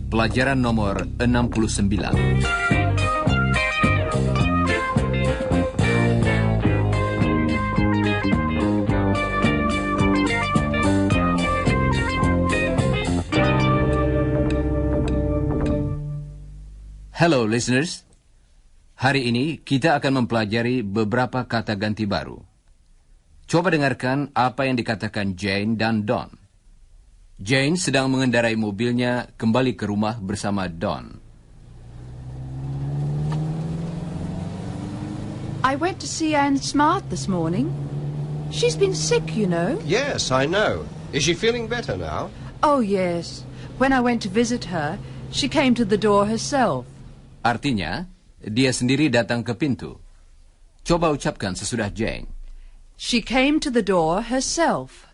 Pelajaran nomor 69. Hello listeners. Hari ini kita akan mempelajari beberapa kata ganti baru. Coba dengarkan apa yang dikatakan Jane dan Don. Jane sedang mengendarai mobilnya kembali ke rumah bersama Don. I went to see Anne Smart this morning. She's been sick, you know. Yes, I know. Is she feeling better now? Oh, yes. When I went to visit her, she came to the door herself. Artinya, dia sendiri datang ke pintu. Coba ucapkan sesudah Jane. She came to the door herself.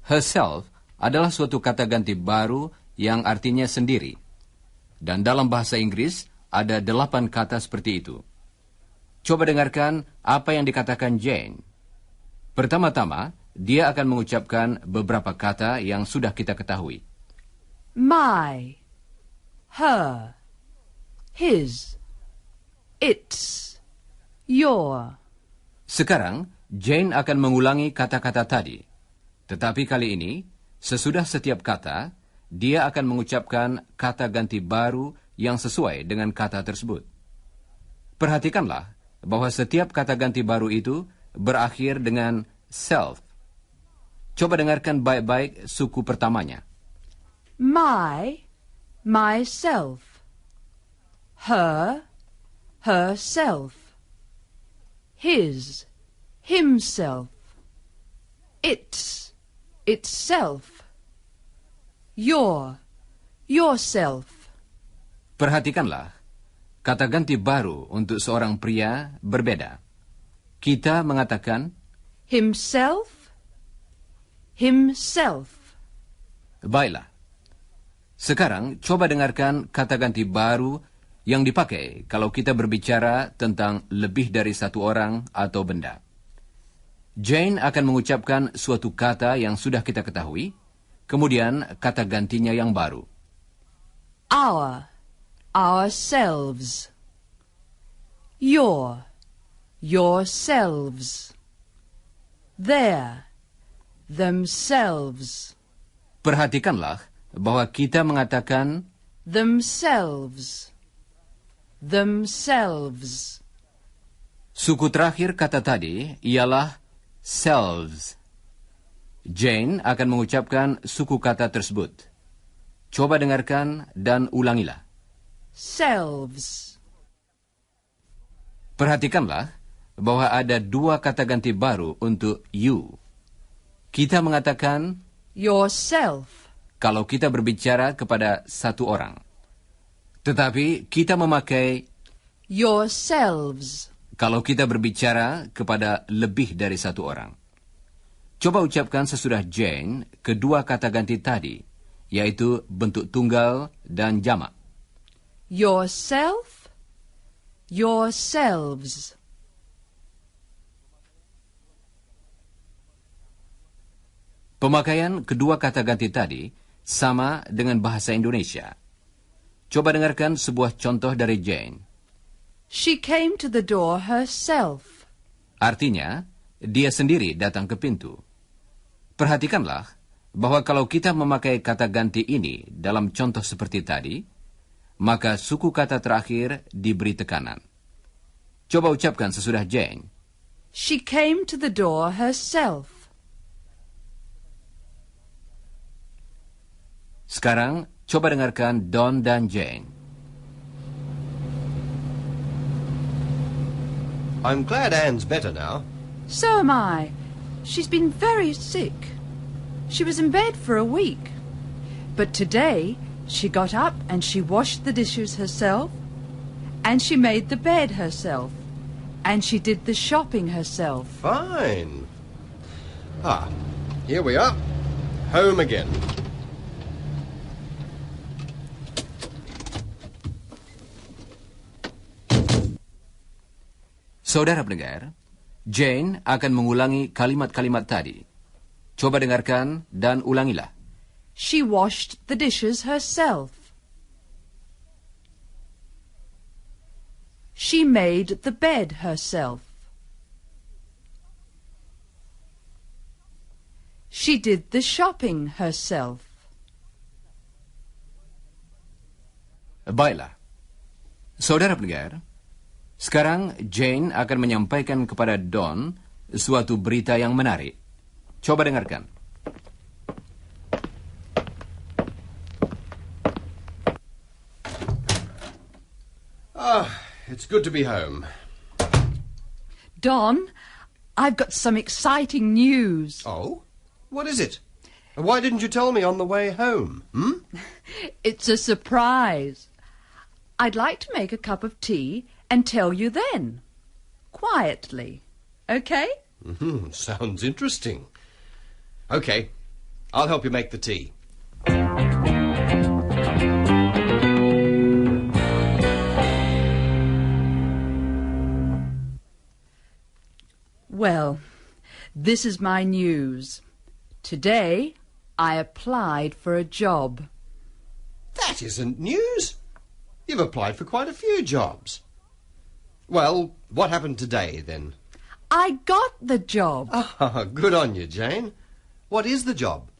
Herself adalah suatu kata ganti baru yang artinya sendiri. Dan dalam bahasa Inggris ada 8 kata seperti itu. Coba dengarkan apa yang dikatakan Jane. Pertama-tama, dia akan mengucapkan beberapa kata yang sudah kita ketahui. My, her, his, its, your. Sekarang, Jane akan mengulangi kata-kata tadi. Tetapi kali ini, sesudah setiap kata, dia akan mengucapkan kata ganti baru yang sesuai dengan kata tersebut. Perhatikanlah bahwa setiap kata ganti baru itu berakhir dengan self. Coba dengarkan baik-baik suku pertamanya. My, myself. Her, herself. His, himself. Its, itself. Your, yourself. Perhatikanlah, kata ganti baru untuk seorang pria berbeda. Kita mengatakan Himself, himself. Baiklah. Sekarang coba dengarkan kata ganti baru yang dipakai kalau kita berbicara tentang lebih dari satu orang atau benda. Jane akan mengucapkan suatu kata yang sudah kita ketahui, kemudian kata gantinya yang baru. Our, ourselves. Your, yourselves. Their, themselves. Perhatikanlah bahwa kita mengatakan Themselves, themselves. suku terakhir kata tadi ialah selves. Jane akan mengucapkan suku kata tersebut. Coba dengarkan dan ulangilah. Selves. Perhatikanlah bahwa ada 2 kata ganti baru untuk you. Kita mengatakan Yourself. kalau kita berbicara kepada satu orang. Tetapi kita memakai Yourselves. kalau kita berbicara kepada lebih dari satu orang. Coba ucapkan sesudah Jane kedua kata ganti tadi, yaitu bentuk tunggal dan jamak. Yourself, yourselves. Pemakaian kedua kata ganti tadi sama dengan bahasa Indonesia. Coba dengarkan sebuah contoh dari Jane. She came to the door herself. Artinya, dia sendiri datang ke pintu. Perhatikanlah bahwa kalau kita memakai kata ganti ini dalam contoh seperti tadi, maka suku kata terakhir diberi tekanan. Coba ucapkan sesudah Jane. She came to the door herself. Sekarang, coba dengarkan Don dan Jane. I'm glad Anne's better now. So am I. She's been very sick. She was in bed for a week. But today, she got up and she washed the dishes herself, and she made the bed herself, and she did the shopping herself. Fine. Ah, here we are. Home again. Saudara pendengar, Jane akan mengulangi kalimat-kalimat tadi. Coba dengarkan dan ulangilah. She washed the dishes herself. She made the bed herself. She did the shopping herself. Baiklah. Saudara pendengar, sekarang Jane akan menyampaikan kepada Don suatu berita yang menarik. Coba dengarkan. It's good to be home. Don, I've got some exciting news. Oh? What is it? Why didn't you tell me on the way home? It's a surprise. I'd like to make a cup of tea and tell you then. Quietly. Okay? Sounds interesting. Okay, I'll help you make the tea. Well, this is my news. Today, I applied for a job. That isn't news. You've applied for quite a few jobs. Well, what happened today, then? I got the job. Good on you, Jane. What is the job?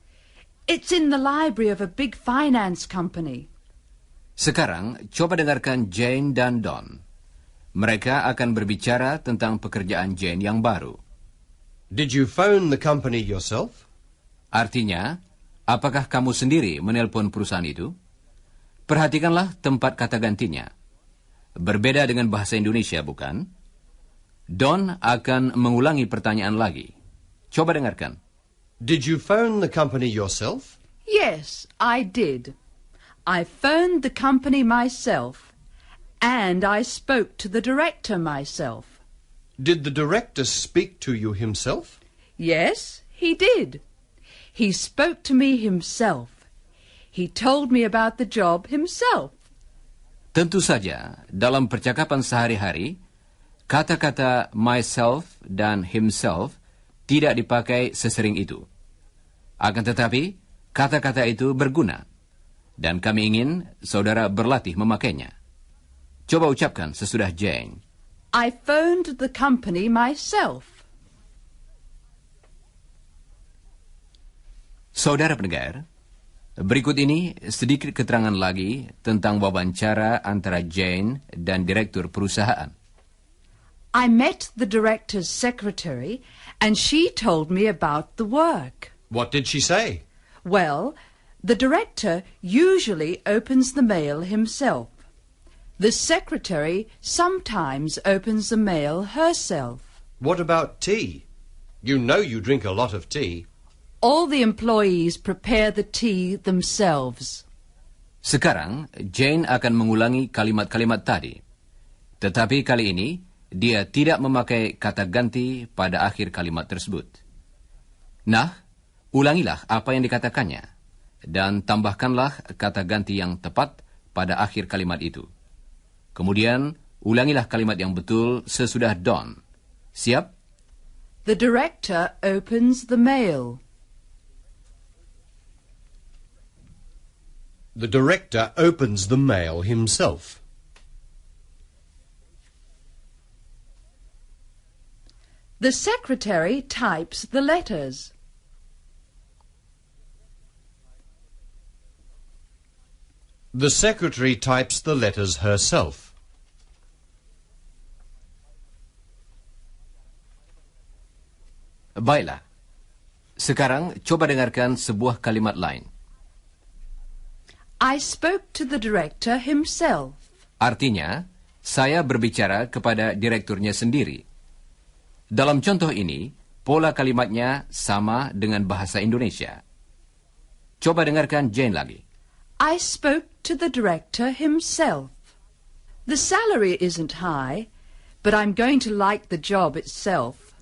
It's in the library of a big finance company. Sekarang, coba dengarkan Jane dan Don. Mereka akan berbicara tentang pekerjaan Jane yang baru. Did you phone the company yourself? Artinya, apakah kamu sendiri menelpon perusahaan itu? Perhatikanlah tempat kata gantinya. Berbeda dengan bahasa Indonesia, bukan? Don akan mengulangi pertanyaan lagi. Coba dengarkan. Did you phone the company yourself? Yes, I did. I phoned the company myself, and I spoke to the director myself. Did the director speak to you himself? Yes, he did. He spoke to me himself. He told me about the job himself. Tentu saja, dalam percakapan sehari-hari, kata-kata myself dan himself tidak dipakai sesering itu. Akan tetapi, kata-kata itu berguna, dan kami ingin saudara berlatih memakainya. Coba ucapkan sesudah Jane. I phoned the company myself. Saudara pendengar, berikut ini sedikit keterangan lagi tentang wawancara antara Jane dan direktur perusahaan. I met the director's secretary, and she told me about the work. What did she say? Well, the director usually opens the mail himself. The secretary sometimes opens the mail herself. What about tea? You know you drink a lot of tea. All the employees prepare the tea themselves. Sekarang, Jane akan mengulangi kalimat-kalimat tadi. Tetapi kali ini, dia tidak memakai kata ganti pada akhir kalimat tersebut. Nah, ulangilah apa yang dikatakannya, dan tambahkanlah kata ganti yang tepat pada akhir kalimat itu. Kemudian, ulangilah kalimat yang betul sesudah Don. Siap? The director opens the mail. The director opens the mail himself. The secretary types the letters. The secretary types the letters herself. Baiklah. Sekarang coba dengarkan sebuah kalimat lain. I spoke to the director himself. Artinya, saya berbicara kepada direkturnya sendiri. Dalam contoh ini, pola kalimatnya sama dengan bahasa Indonesia. Coba dengarkan Jane lagi. I spoke to the director himself. The salary isn't high, but I'm going to like the job itself.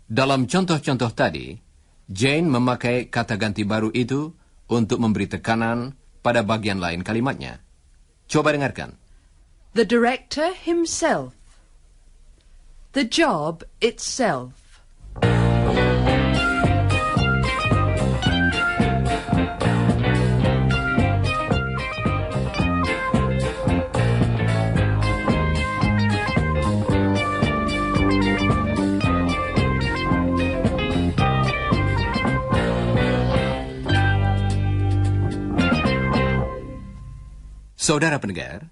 Dalam contoh-contoh tadi, Jane memakai kata ganti baru itu untuk memberi tekanan pada bagian lain kalimatnya. Coba dengarkan. The director himself. The job itself. Saudara pendengar,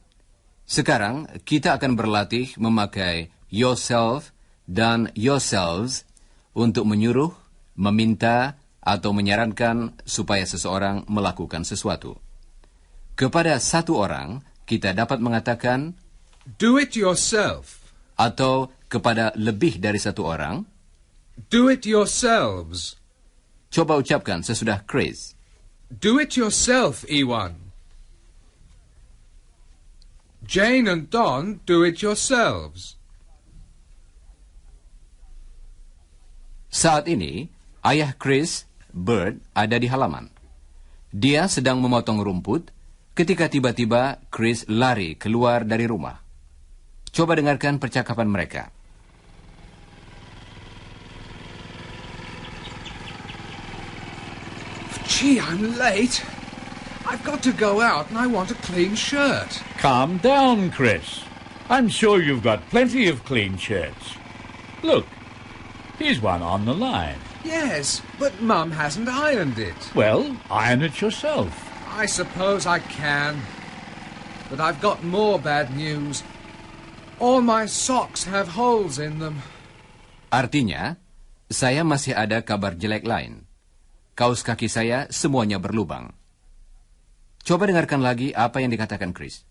sekarang kita akan berlatih memakai yourself dan yourselves untuk menyuruh, meminta, atau menyarankan supaya seseorang melakukan sesuatu. Kepada satu orang, kita dapat mengatakan, Do it yourself. atau kepada lebih dari satu orang, Do it yourselves. coba ucapkan sesudah Chris. Do it yourself, Ewan. Jane and Don, do it yourselves. Saat ini, ayah Chris, Bert, ada di halaman. Dia sedang memotong rumput ketika tiba-tiba Chris lari keluar dari rumah. Coba dengarkan percakapan mereka. Gee, I'm late. I've got to go out and I want a clean shirt. Calm down, Chris. I'm sure you've got plenty of clean shirts. Look, here's one on the line. Yes, but Mum hasn't ironed it. Well, iron it yourself. I suppose I can. But I've got more bad news. All my socks have holes in them. Artinya, saya masih ada kabar jelek lain. Kaus kaki saya semuanya berlubang. Coba dengarkan lagi apa yang dikatakan Chris.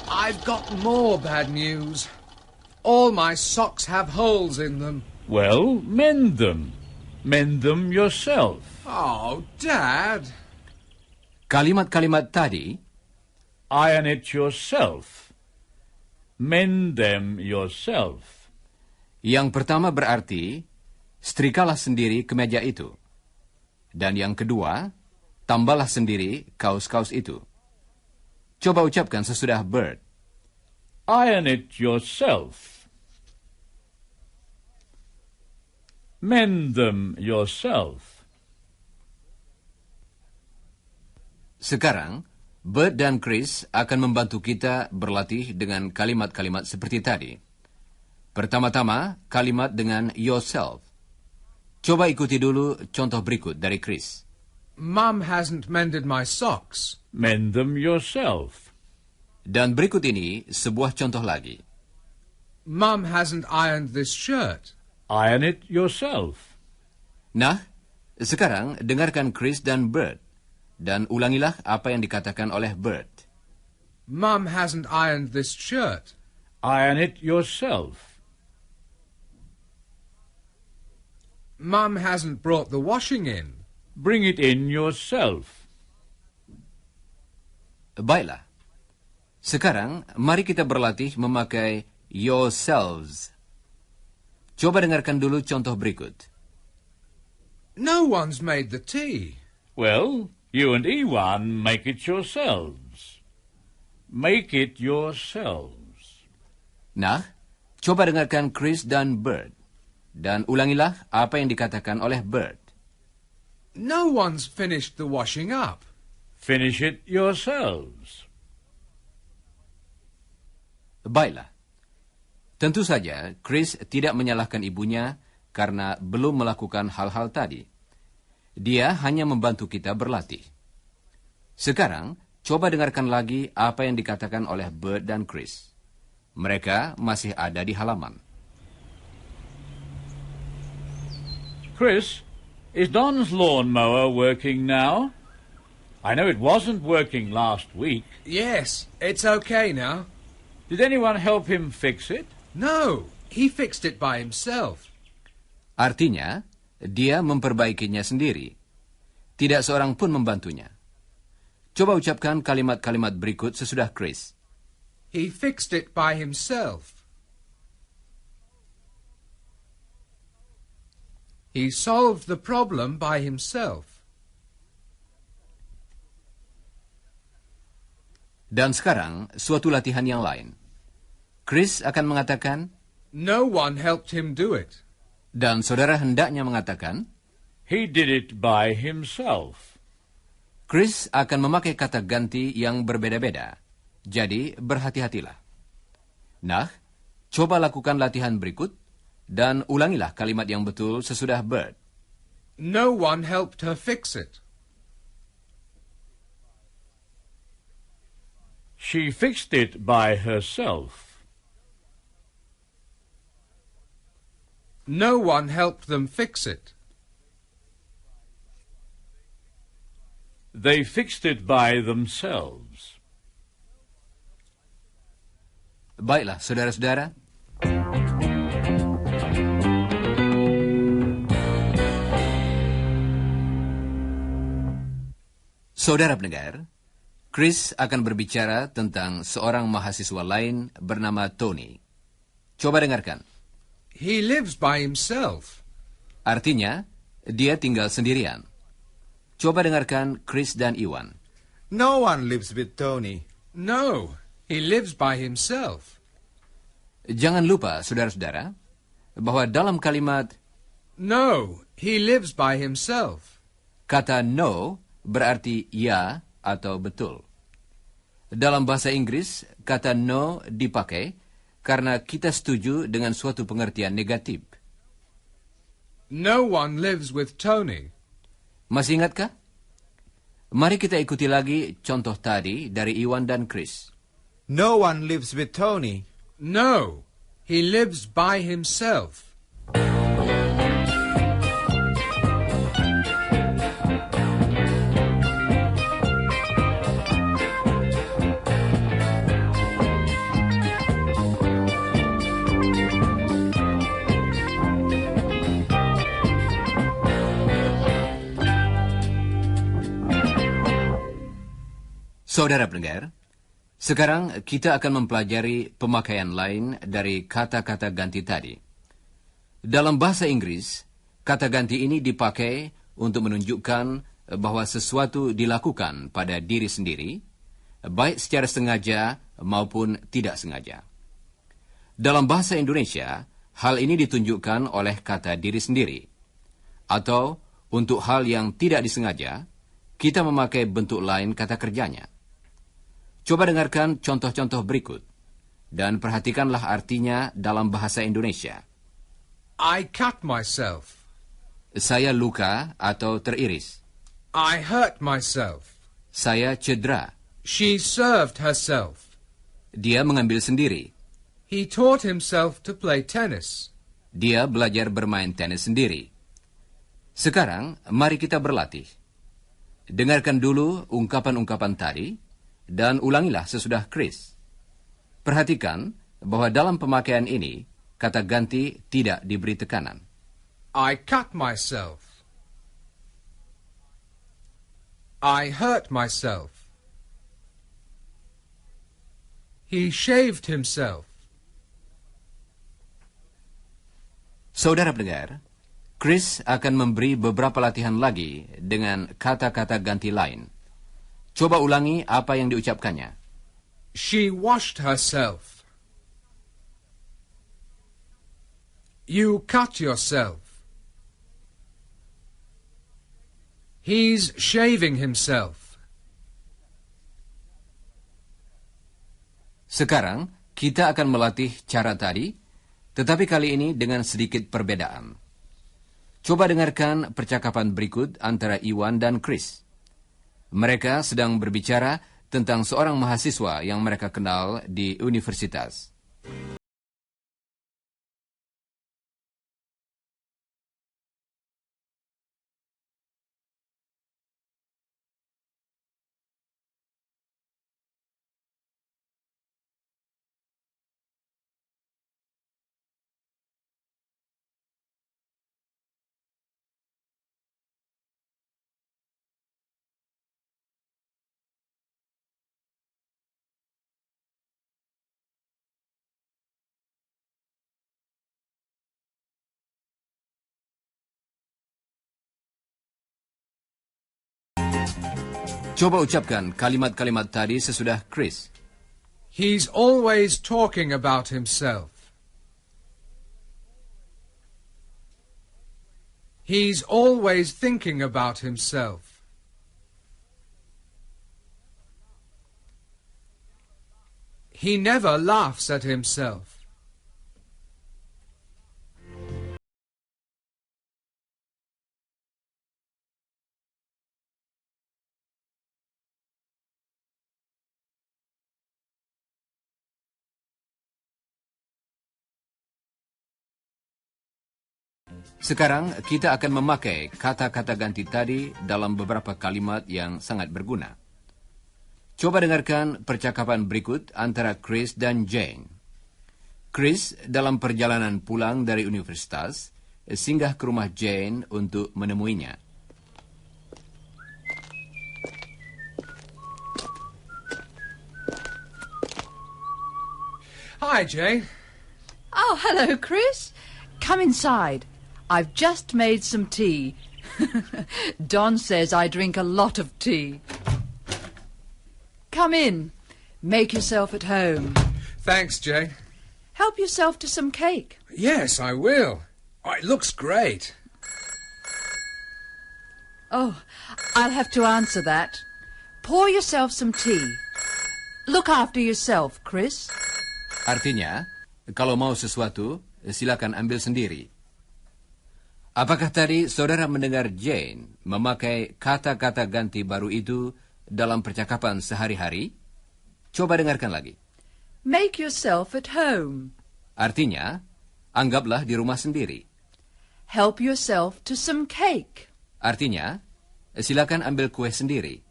I've got more bad news. All my socks have holes in them. Well, mend them. Mend them yourself. Oh, Dad. Kalimat-kalimat tadi, Iron it yourself. Mend them yourself. yang pertama berarti, setrikalah sendiri kemeja itu. Dan yang kedua, tambahlah sendiri kaus-kaus itu. Coba ucapkan sesudah Bert. Iron it yourself. Mend them yourself. Sekarang, Bert dan Chris akan membantu kita berlatih dengan kalimat-kalimat seperti tadi. Pertama-tama, kalimat dengan yourself. Coba ikuti dulu contoh berikut dari Chris. Mum hasn't mended my socks. Mend them yourself. Dan berikut ini sebuah contoh lagi. Mum hasn't ironed this shirt. Iron it yourself. Nah, sekarang dengarkan Chris dan Bert. Dan ulangilah apa yang dikatakan oleh Bert. Mum hasn't ironed this shirt. Iron it yourself. Mum hasn't brought the washing in. Bring it in yourself. Baiklah. Sekarang, mari kita berlatih memakai yourselves. Coba dengarkan dulu contoh berikut. No one's made the tea. Well, you and Ewan make it yourselves. Make it yourselves. Nah, coba dengarkan Chris dan Bert. Dan ulangilah apa yang dikatakan oleh Bert. No one's finished the washing up. Finish it yourselves. Baiklah. Tentu saja, Chris tidak menyalahkan ibunya karena belum melakukan hal-hal tadi. Dia hanya membantu kita berlatih. Sekarang, coba dengarkan lagi apa yang dikatakan oleh Bert dan Chris. Mereka masih ada di halaman. Chris, is Don's lawnmower working now? I know it wasn't working last week. Yes, it's okay now. Did anyone help him fix it? No, he fixed it by himself. Artinya, dia memperbaikinya sendiri. Tidak seorang pun membantunya. Coba ucapkan kalimat-kalimat berikut sesudah Chris. He fixed it by himself. He solved the problem by himself. Dan sekarang, suatu latihan yang lain. Chris akan mengatakan, No one helped him do it. dan saudara hendaknya mengatakan, He did it by himself. Chris akan memakai kata ganti yang berbeda-beda. Jadi, berhati-hatilah. Nah, coba lakukan latihan berikut dan ulangilah kalimat yang betul sesudah Bert. No one helped her fix it. She fixed it by herself. No one helped them fix it. They fixed it by themselves. Baiklah, saudara-saudara. Saudara pendengar, Chris akan berbicara tentang seorang mahasiswa lain bernama Tony. Coba dengarkan. He lives by himself. Artinya, dia tinggal sendirian. Coba dengarkan Chris dan Iwan. No one lives with Tony. No, he lives by himself. Jangan lupa, saudara-saudara, bahwa dalam kalimat No, he lives by himself. kata no berarti ya atau betul. Dalam bahasa Inggris, kata no dipakai karena kita setuju dengan suatu pengertian negatif. No one lives with Tony. Masih ingatkah? Mari kita ikuti lagi contoh tadi dari Iwan dan Chris. No one lives with Tony. No, he lives by himself. Saudara pendengar, sekarang kita akan mempelajari pemakaian lain dari kata-kata ganti tadi. Dalam bahasa Inggris, kata ganti ini dipakai untuk menunjukkan bahwa sesuatu dilakukan pada diri sendiri, baik secara sengaja maupun tidak sengaja. Dalam bahasa Indonesia, hal ini ditunjukkan oleh kata diri sendiri. Atau, untuk hal yang tidak disengaja, kita memakai bentuk lain kata kerjanya. Coba dengarkan contoh-contoh berikut, dan perhatikanlah artinya dalam bahasa Indonesia. I cut myself. Saya luka atau teriris. I hurt myself. Saya cedera. She served herself. Dia mengambil sendiri. He taught himself to play tennis. Dia belajar bermain tenis sendiri. Sekarang, mari kita berlatih. Dengarkan dulu ungkapan-ungkapan tadi, dan ulangilah sesudah Chris. Perhatikan bahwa dalam pemakaian ini, kata ganti tidak diberi tekanan. I cut myself. I hurt myself. He shaved himself. Saudara pendengar, Chris akan memberi beberapa latihan lagi dengan kata-kata ganti lain. Coba ulangi apa yang diucapkannya. She washed herself. You cut yourself. He's shaving himself. Sekarang, kita akan melatih cara tadi, tetapi kali ini dengan sedikit perbedaan. Coba dengarkan percakapan berikut antara Iwan dan Chris. Mereka sedang berbicara tentang seorang mahasiswa yang mereka kenal di universitas. Coba ucapkan kalimat-kalimat tadi sesudah Chris. He's always talking about himself. He's always thinking about himself. He never laughs at himself. Sekarang kita akan memakai kata-kata ganti tadi dalam beberapa kalimat yang sangat berguna. Coba dengarkan percakapan berikut antara Chris dan Jane. Chris dalam perjalanan pulang dari universitas singgah ke rumah Jane untuk menemuinya. Hi, Jane. Oh, hello, Chris. Come inside. I've just made some tea. Don says I drink a lot of tea. Come in. Make yourself at home. Thanks, Jane. Help yourself to some cake. Yes, I will. Oh, it looks great. Oh, I'll have to answer that. Pour yourself some tea. Look after yourself, Chris. Artinya, kalau mau sesuatu, silakan ambil sendiri. Apakah tadi saudara mendengar Jane memakai kata-kata ganti baru itu dalam percakapan sehari-hari? Coba dengarkan lagi. Make yourself at home. Artinya, anggaplah di rumah sendiri. Help yourself to some cake. Artinya, silakan ambil kue sendiri.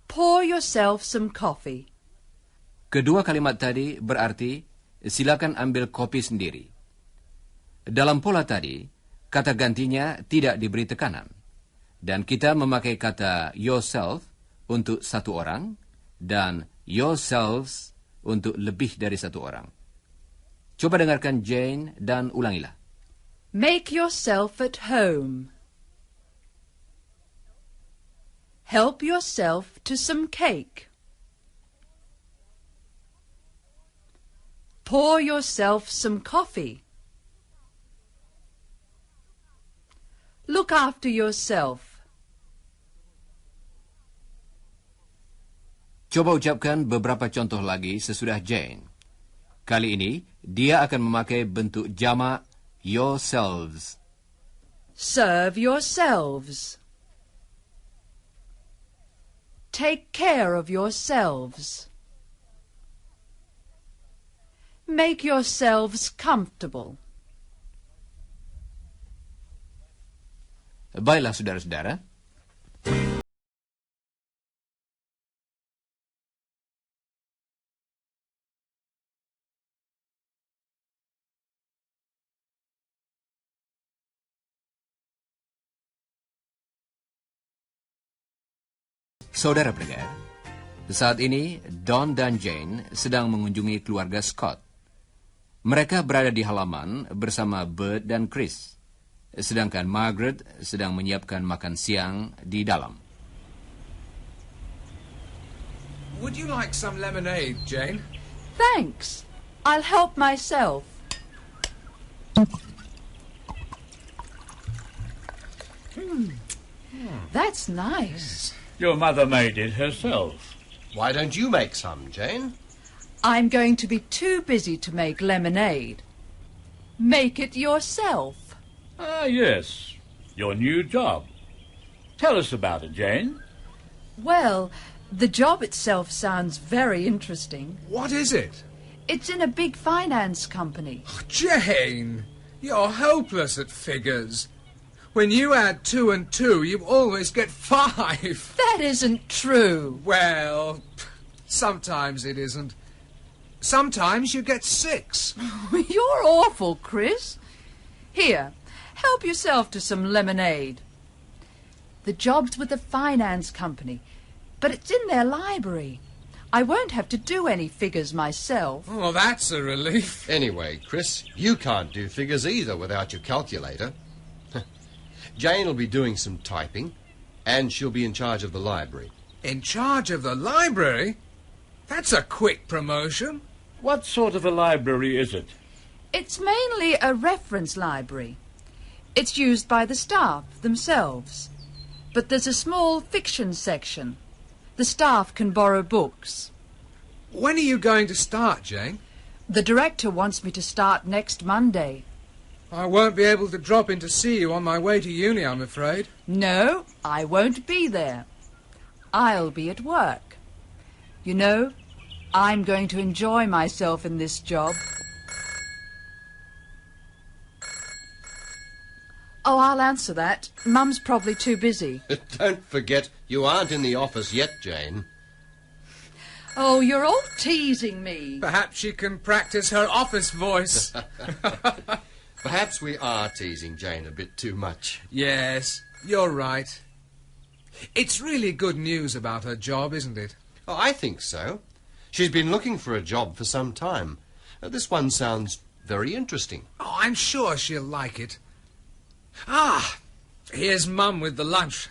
Pour yourself some coffee. Kedua kalimat tadi berarti silakan ambil kopi sendiri. Dalam pola tadi, kata gantinya tidak diberi tekanan. Dan kita memakai kata yourself untuk satu orang dan yourselves untuk lebih dari satu orang. Coba dengarkan Jane dan ulangilah. Make yourself at home. Help yourself to some cake. Pour yourself some coffee. Look after yourself. Coba ucapkan beberapa contoh lagi sesudah Jane. Kali ini, dia akan memakai bentuk jamak yourselves. Serve yourselves. Take care of yourselves. Make yourselves comfortable. Baiklah, saudara-saudara. Saudara pendengar, saat ini Don dan Jane sedang mengunjungi keluarga Scott. Mereka berada di halaman bersama Bert dan Chris, sedangkan Margaret sedang menyiapkan makan siang di dalam. Would you like some lemonade, Jane? Thanks. I'll help myself. That's nice. Your mother made it herself. Why don't you make some, Jane? I'm going to be too busy to make lemonade. Make it yourself. Ah, yes. Your new job. Tell us about it, Jane. Well, the job itself sounds very interesting. What is it? It's in a big finance company. Jane, you're hopeless at figures. When you add 2 and 2, you always get 5. That isn't true. Well, sometimes it isn't. Sometimes you get 6. You're awful, Chris. Here, help yourself to some lemonade. The job's with a finance company, but it's in their library. I won't have to do any figures myself. Oh, that's a relief. Anyway, Chris, you can't do figures either without your calculator. Jane will be doing some typing, and she'll be in charge of the library. In charge of the library? That's a quick promotion. What sort of a library is it? It's mainly a reference library. It's used by the staff themselves. But there's a small fiction section. The staff can borrow books. When are you going to start, Jane? The director wants me to start next Monday. I won't be able to drop in to see you on my way to uni, I'm afraid. No, I won't be there. I'll be at work. You know, I'm going to enjoy myself in this job. Oh, I'll answer that. Mum's probably too busy. Don't forget, you aren't in the office yet, Jane. Oh, you're all teasing me. Perhaps she can practice her office voice. Perhaps we are teasing Jane a bit too much. Yes, you're right. It's really good news about her job, isn't it? Oh, I think so. She's been looking for a job for some time. This one sounds very interesting. Oh, I'm sure she'll like it. Ah, here's Mum with the lunch.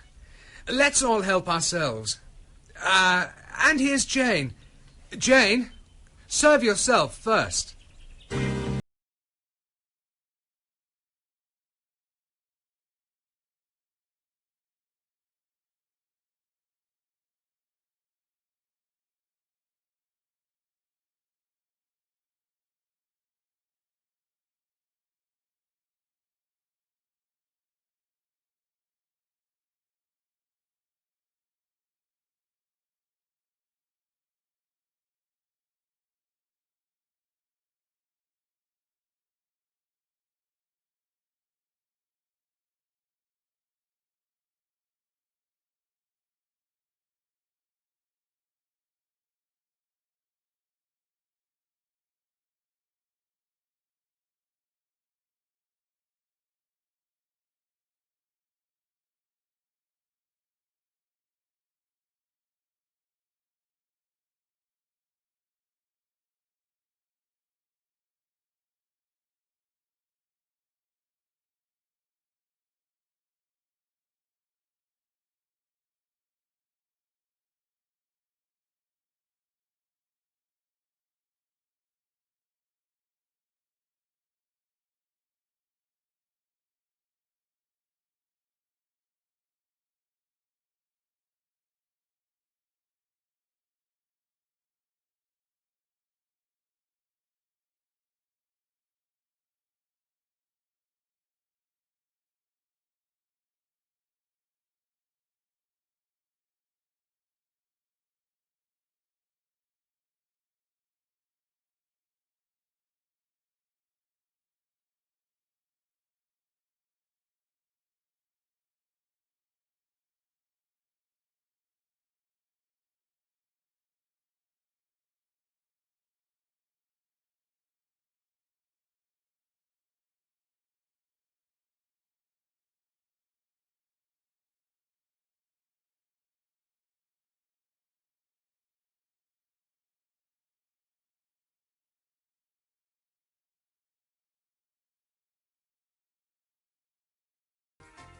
Let's all help ourselves. And here's Jane. Jane, serve yourself first.